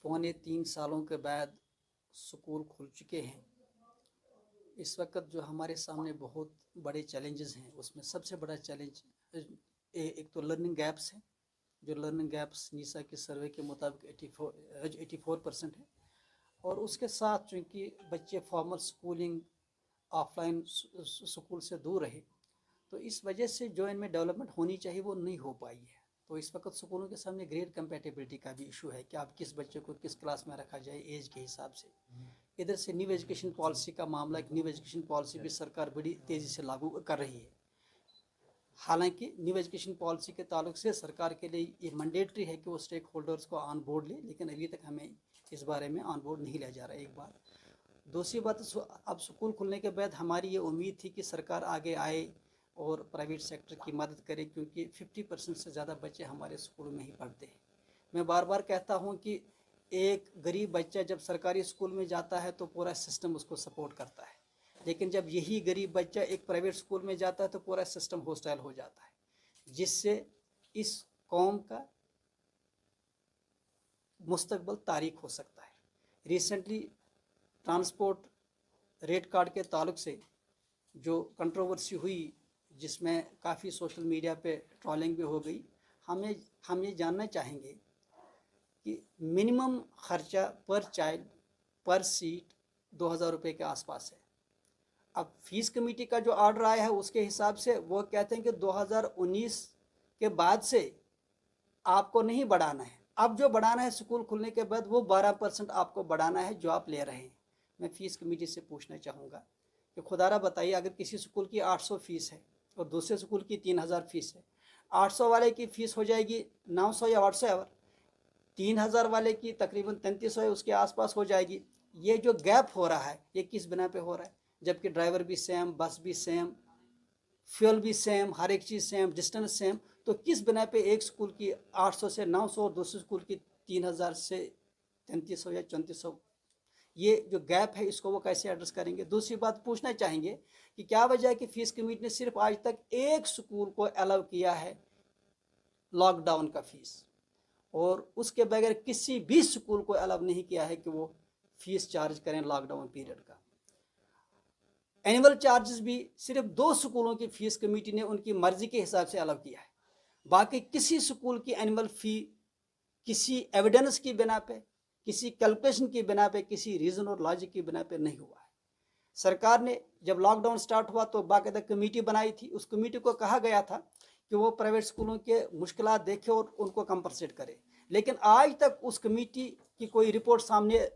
पौने 3 सालों के बाद स्कूल खुल चुके हैं। इस वक्त जो हमारे सामने बहुत बड़े चैलेंजेस हैं, उसमें सबसे बड़ा चैलेंज एक तो लर्निंग गैप्स है। जो लर्निंग गैप्स नीसा के सर्वे के मुताबिक 84% है। और उसके साथ चूँकि बच्चे फॉर्मल स्कूलिंग ऑफलाइन स्कूल से दूर रहे, तो इस वजह से जो इनमें डेवलपमेंट होनी चाहिए वो नहीं हो पाई है। तो इस वक्त स्कूलों के सामने ग्रेड कंपेटेबिलिटी का भी इशू है कि आप किस बच्चे को किस क्लास में रखा जाए एज के हिसाब से। इधर से न्यू एजुकेशन पॉलिसी का मामला, न्यू एजुकेशन पॉलिसी भी सरकार बड़ी तेज़ी से लागू कर रही है। हालांकि न्यू एजुकेशन पॉलिसी के ताल्लुक से सरकार के लिए ये मैंडेटरी है कि वो स्टेक होल्डर्स को ऑन बोर्ड ले, लेकिन अभी तक हमें इस बारे में ऑन बोर्ड नहीं लिया जा रहा है। एक बात। दूसरी बात, अब स्कूल खुलने के बाद हमारी ये उम्मीद थी कि सरकार आगे आए और प्राइवेट सेक्टर की मदद करे, क्योंकि 50% से ज़्यादा बच्चे हमारे स्कूल में ही पढ़ते हैं। मैं बार बार कहता हूँ कि एक गरीब बच्चा जब सरकारी स्कूल में जाता है तो पूरा सिस्टम उसको सपोर्ट करता है, लेकिन जब यही गरीब बच्चा एक प्राइवेट स्कूल में जाता है तो पूरा सिस्टम हॉस्टाइल हो जाता है, जिससे इस कौम का मुस्तकबिल तारीख हो सकता है। रिसेंटली ट्रांसपोर्ट रेट कार्ड के ताल्लुक से जो कंट्रोवर्सी हुई, जिसमें काफ़ी सोशल मीडिया पे ट्रोलिंग भी हो गई, हम ये जानना चाहेंगे कि मिनिमम खर्चा पर चाइल्ड पर सीट 2000 रुपये के आसपास है। अब फीस कमेटी का जो ऑर्डर आया है उसके हिसाब से वो कहते हैं कि 2019 के बाद से आपको नहीं बढ़ाना है, अब जो बढ़ाना है स्कूल खुलने के बाद वो 12% आपको बढ़ाना है जो आप ले रहे हैं। मैं फ़ीस कमेटी से पूछना चाहूँगा कि खुदारा बताइए, अगर किसी स्कूल की 800 फीस है और दूसरे स्कूल की 3000 फीस है, 800 वाले की फ़ीस हो जाएगी 900 या 800, और 3000 वाले की तकरीबन 3300 है, उसके आसपास हो जाएगी। ये जो गैप हो रहा है ये किस बिना पे हो रहा है? जबकि ड्राइवर भी सेम, बस भी सेम, फ्यूल भी सेम, हर एक चीज़ सेम, डिस्टेंस सेम, तो किस बिना पे एक स्कूल की 800 से 900 और दूसरे स्कूल की 3000 से 3300 या 3400, ये जो गैप है इसको वो कैसे एड्रेस करेंगे? दूसरी बात पूछना चाहेंगे कि क्या वजह है कि फीस कमेटी ने सिर्फ आज तक एक स्कूल को अलाउ किया है लॉकडाउन का फीस, और उसके बगैर किसी भी स्कूल को अलाउ नहीं किया है कि वो फीस चार्ज करें लॉकडाउन पीरियड का। एनुअल चार्जेस भी सिर्फ 2 स्कूलों की फीस कमेटी ने उनकी मर्जी के हिसाब से अलाउ किया है। बाकी किसी स्कूल की एनुअल फ़ी किसी एविडेंस की बिना पे, किसी कैलकुलेशन की बिना पे, किसी रीज़न और लॉजिक की बिना पे नहीं हुआ है। सरकार ने जब लॉकडाउन स्टार्ट हुआ तो बाकायदा कमेटी बनाई थी। उस कमेटी को कहा गया था कि वो प्राइवेट स्कूलों के मुश्किलात देखे और उनको कंपनसेट करे, लेकिन आज तक उस कमेटी की कोई रिपोर्ट सामने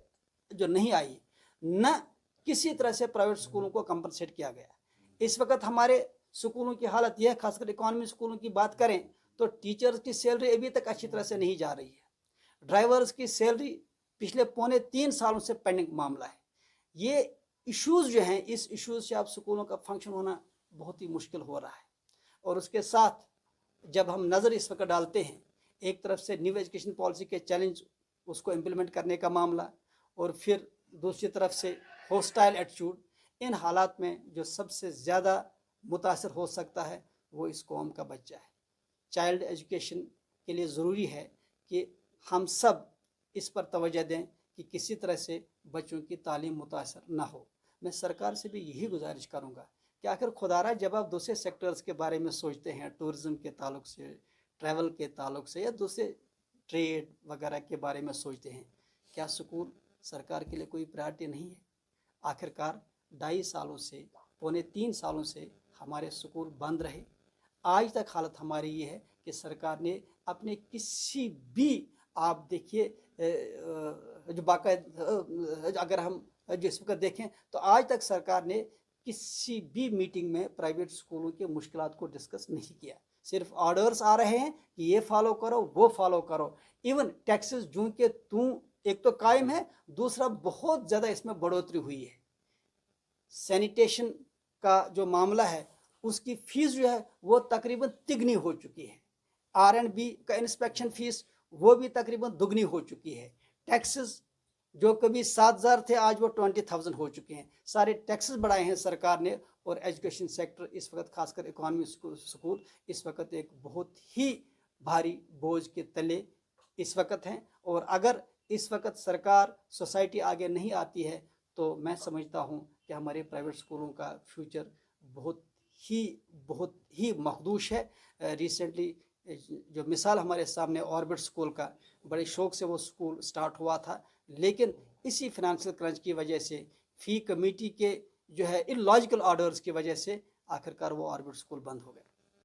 जो नहीं आई, न किसी तरह से प्राइवेट स्कूलों को कंपनसेट किया गया। इस वक्त हमारे स्कूलों की हालत यह, खासकर इकॉनमी स्कूलों की बात करें तो टीचर्स की सैलरी अभी तक अच्छी तरह से नहीं जा रही है। ड्राइवर्स की सैलरी पिछले पौने 3 सालों से पेंडिंग मामला है। ये इश्यूज़ जो हैं, इस इश्यूज़ से अब स्कूलों का फंक्शन होना बहुत ही मुश्किल हो रहा है। और उसके साथ जब हम नज़र इस वक्त डालते हैं, एक तरफ से न्यू एजुकेशन पॉलिसी के चैलेंज, उसको इम्प्लीमेंट करने का मामला, और फिर दूसरी तरफ से हॉस्टाइल एटीट्यूड, इन हालात में जो सबसे ज़्यादा मुतासर हो सकता है वो इस कौम का बच्चा है। चाइल्ड एजुकेशन के लिए ज़रूरी है कि हम सब इस पर तवज्जो दें कि किसी तरह से बच्चों की तालीम मुतासर ना हो। मैं सरकार से भी यही गुजारिश करूँगा कि आखिर खुदारा जब आप दूसरे सेक्टर्स के बारे में सोचते हैं, टूरिज़म के ताल्लुक से, ट्रैवल के ताल्लुक से, या दूसरे ट्रेड वगैरह के बारे में सोचते हैं, क्या स्कूल सरकार के लिए कोई प्रायोरिटी नहीं है? आखिरकार 2.5 सालों से, पौने 3 सालों से हमारे स्कूल बंद रहे। आज तक हालत हमारी ये है कि सरकार ने अपने किसी भी, आप देखिए जो बाकायदा अगर हम जिस वक्त देखें तो आज तक सरकार ने किसी भी मीटिंग में प्राइवेट स्कूलों के मुश्किलात को डिस्कस नहीं किया। सिर्फ ऑर्डर्स आ रहे हैं कि ये फॉलो करो, वो फॉलो करो। इवन टैक्सेस जो कि एक तो कायम है, दूसरा बहुत ज़्यादा इसमें बढ़ोतरी हुई है। सैनिटेशन का जो मामला है उसकी फ़ीस जो है वो तकरीबन तिगनी हो चुकी है। R&B का इंस्पेक्शन फ़ीस वो भी तकरीबन दुगनी हो चुकी है। टैक्सेस जो कभी 7000 थे आज वो 20,000 हो चुके हैं। सारे टैक्सेस बढ़ाए हैं सरकार ने, और एजुकेशन सेक्टर इस वक्त, खासकर इकॉनमी स्कूल इस वक्त एक बहुत ही भारी बोझ के तले इस वक्त हैं। और अगर इस वक्त सरकार सोसाइटी आगे नहीं आती है तो मैं समझता हूँ कि हमारे प्राइवेट स्कूलों का फ्यूचर बहुत ही मखदूश है। रिसेंटली जो मिसाल हमारे सामने ऑर्बिट स्कूल का, बड़े शौक से वो स्कूल स्टार्ट हुआ था, लेकिन इसी फिनेंशियल क्रंच की वजह से, फ़ी कमेटी के जो है इलॉजिकल ऑर्डर्स की वजह से आखिरकार वो ऑर्बिट स्कूल बंद हो गया।